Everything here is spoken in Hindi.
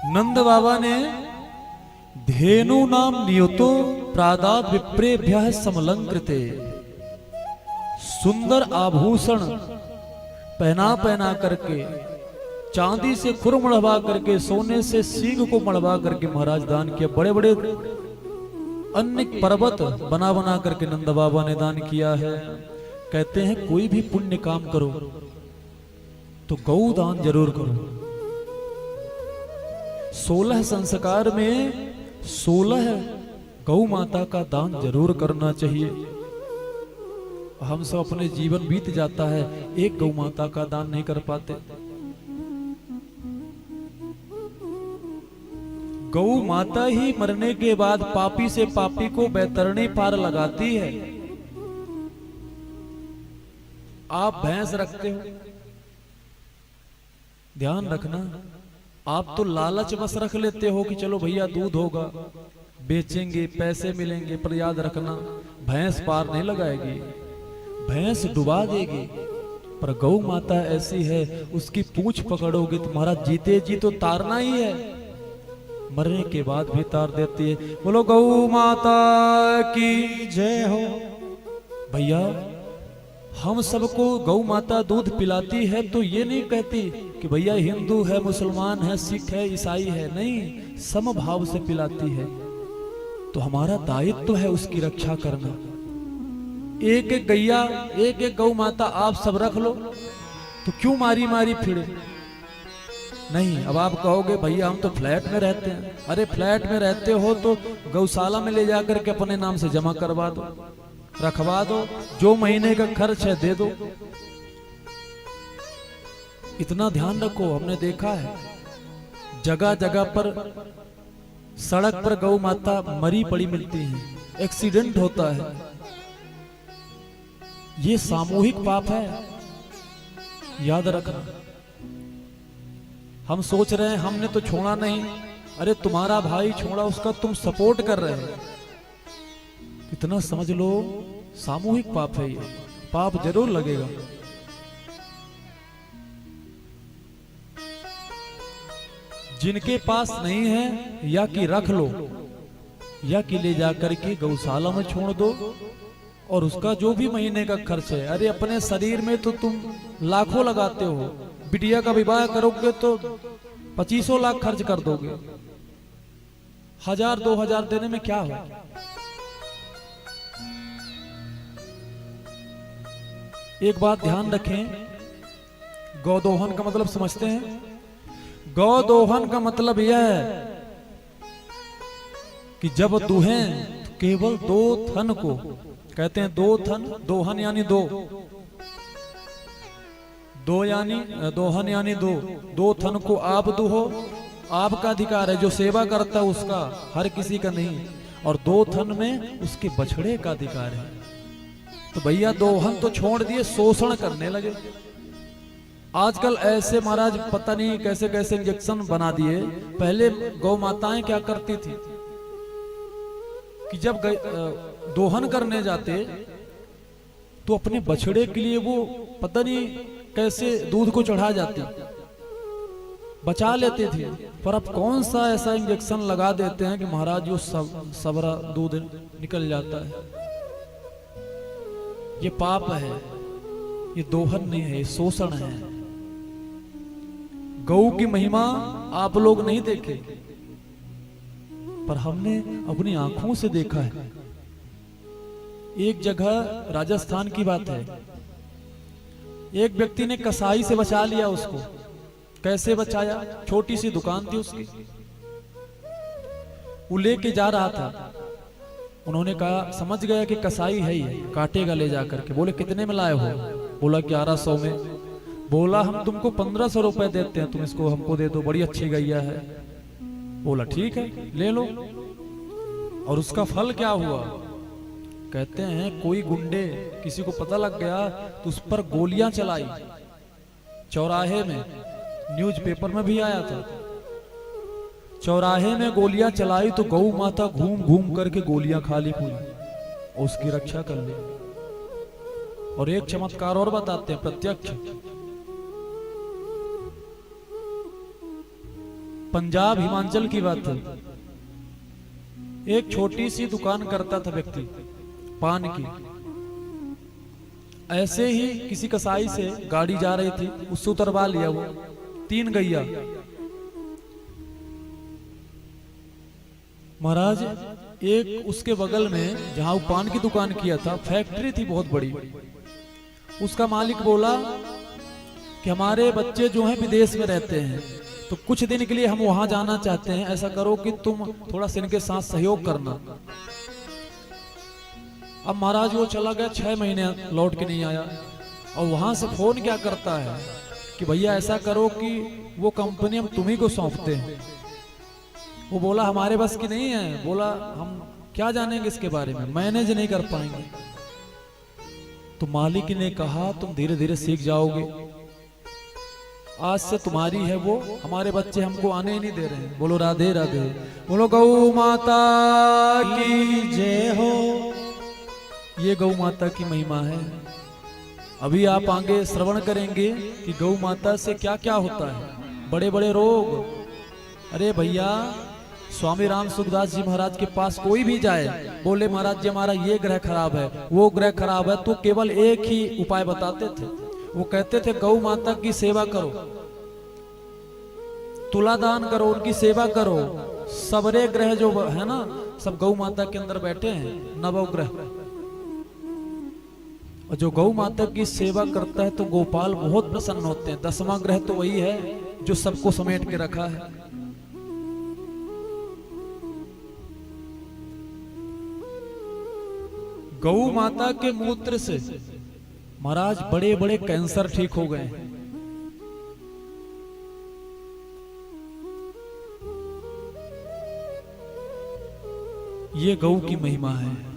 नंद बाबा ने धेनु नाम नियतो प्रादाद विप्रेभ्यः समलंकृते, सुंदर आभूषण पहना पहना करके, चांदी से खुर मढ़वा करके, सोने से सींग को मढ़वा करके महाराज दान किया। बड़े बड़े अन्य पर्वत बना बना करके नंद बाबा ने दान किया है। कहते हैं कोई भी पुण्य काम करो तो गौ दान जरूर करो। 16 संस्कार में 16 गौ माता का दान जरूर करना चाहिए। हम सब अपने जीवन बीत जाता है, एक गौ माता का दान नहीं कर पाते। गौ माता ही मरने के बाद पापी से पापी को बैतरणी पार लगाती है। आप भैंस रखते हो, ध्यान रखना, आप तो लालच बस रख लेते हो कि चलो भैया दूध होगा, बेचेंगे, पैसे मिलेंगे, पर याद रखना भैंस पार नहीं लगाएगी, भैंस डुबा देगी। पर गौ माता ऐसी है, उसकी पूंछ पकड़ोगे तुम्हारा जीते जी तो तारना ही है, मरने के बाद भी तार देती है। बोलो गौ माता की जय हो। भैया हम सबको गौ माता दूध पिलाती है तो ये नहीं कहती कि भैया हिंदू है, मुसलमान है, सिख है, ईसाई है, नहीं, समभाव से पिलाती है। तो हमारा दायित्व है उसकी रक्षा करना। एक एक गैया, एक एक गौ माता आप सब रख लो तो क्यों मारी मारी फिरे। नहीं, अब आप कहोगे भैया हम तो फ्लैट में रहते हैं। अरे फ्लैट में रहते हो तो गौशाला में ले जाकर के अपने नाम से जमा करवा दो, रखवा दो, जो महीने का खर्च है दे दो। इतना ध्यान रखो। हमने देखा है जगह जगह पर सड़क पर गौ माता मरी पड़ी मिलती है, एक्सीडेंट होता है। ये सामूहिक पाप है, याद रखना। हम सोच रहे हैं हमने तो छोड़ा नहीं, अरे तुम्हारा भाई छोड़ा, उसका तुम सपोर्ट कर रहे हो। इतना समझ लो, सामूहिक पाप है, ये पाप जरूर लगेगा। जिनके पास नहीं है या कि रख लो या कि ले जाकर के गौशाला में छोड़ दो, और उसका जो भी महीने का खर्च है, अरे अपने शरीर में तो तुम लाखों लगाते हो, बिटिया का विवाह करोगे तो 25 लाख खर्च कर दोगे, 1000-2000 देने में क्या हो। एक बात ध्यान रखें, गौदोहन का मतलब समझते हैं। गौदोहन का मतलब यह है कि जब दुहें तो केवल 2 थन को कहते हैं, 2 थन, दोहन यानी 2, दोहन यानी 2 थन को आप दुहो, आपका अधिकार है, जो सेवा करता है उसका, हर किसी का नहीं। और 2 थन में उसके बछड़े का अधिकार है। तो भैया दोहन तो छोड़ दिए, शोषण करने लगे। आजकल ऐसे महाराज पता नहीं कैसे कैसे इंजेक्शन बना दिए। पहले गौ माताएं क्या करती थी कि जब दोहन करने जाते तो अपने बछड़े के लिए वो पता नहीं कैसे दूध को चढ़ा जाती, बचा लेते थे। पर अब कौन सा ऐसा इंजेक्शन लगा देते हैं कि महाराज जो सबरा दूध निकल जाता है। ये पाप है, ये दोहन नहीं है, ये शोषण है। गौ की महिमा आप लोग नहीं देखे, पर हमने अपनी आंखों से देखा है। एक जगह राजस्थान की बात है, एक व्यक्ति ने कसाई से बचा लिया उसको। कैसे बचाया? छोटी सी दुकान थी उसकी, वो लेके जा रहा था। उन्होंने कहा, समझ गया कि कसाई है ही, काटेगा ले जाकर के। बोले कितने में लाए हो? बोला 1100 में। बोला हम तुमको 1500 रुपए देते हैं, तुम इसको हमको दे दो, बड़ी अच्छी गैया है। बोला ठीक है ले लो। और उसका फल क्या हुआ? कहते हैं कोई गुंडे, किसी को पता लग गया तो उस पर गोलियां चलाई चौराहे में, न्यूज़पेपर में भी आया था। चौराहे में गोलियां चलाई तो गौ माता घूम घूम करके गोलियां खा ली पूरी, और उसकी रक्षा कर ली। और एक चमत्कार और बताते हैं प्रत्यक्ष। पंजाब हिमाचल की बात है। एक छोटी सी दुकान करता था व्यक्ति पान की। ऐसे ही किसी कसाई से गाड़ी जा रही थी, उससे उतरवा लिया वो 3 गैया। महाराज एक उसके बगल में जहां वो पान की दुकान किया था फैक्ट्री थी बहुत बड़ी। उसका मालिक बोला कि हमारे बच्चे जो हैं विदेश में रहते हैं, तो कुछ दिन के लिए हम वहां जाना चाहते हैं, ऐसा करो कि तुम थोड़ा सा इनके साथ सहयोग करना। अब महाराज वो चला गया, 6 महीने लौट के नहीं आया। और वहां से फोन क्या करता है कि भैया ऐसा करो कि वो कंपनी हम तुम्ही को सौंपते हैं। वो बोला हमारे बस की नहीं है, बोला हम क्या जानेंगे इसके बारे में, मैनेज नहीं कर पाएंगे। तो मालिक ने कहा तुम धीरे धीरे सीख जाओगे, आज से तुम्हारी है वो, हमारे बच्चे हमको आने ही नहीं दे रहे हैं। बोलो राधे राधे, बोलो गौ माता की जय हो। ये गौ माता की महिमा है। अभी आप आगे श्रवण करेंगे कि गौ माता से क्या क्या होता है, बड़े बड़े रोग। अरे भैया स्वामी राम सुखदास जी महाराज के पास कोई भी जाए, बोले महाराज जी हमारा ये ग्रह खराब है, वो ग्रह खराब है, तो केवल एक ही उपाय बताते थे। वो कहते थे गौ माता की सेवा करो, तुला दान करो, उनकी सेवा करो। सबरे ग्रह जो है ना, सब गौ माता के अंदर बैठे हैं, नवग्रह। और जो गौ माता की सेवा करता है तो गोपाल बहुत प्रसन्न होते हैं। 10वां ग्रह तो वही है जो सबको समेट के रखा है। गौ माता के मूत्र से महाराज बड़े बड़े कैंसर ठीक हो गए। ये गौ की महिमा है।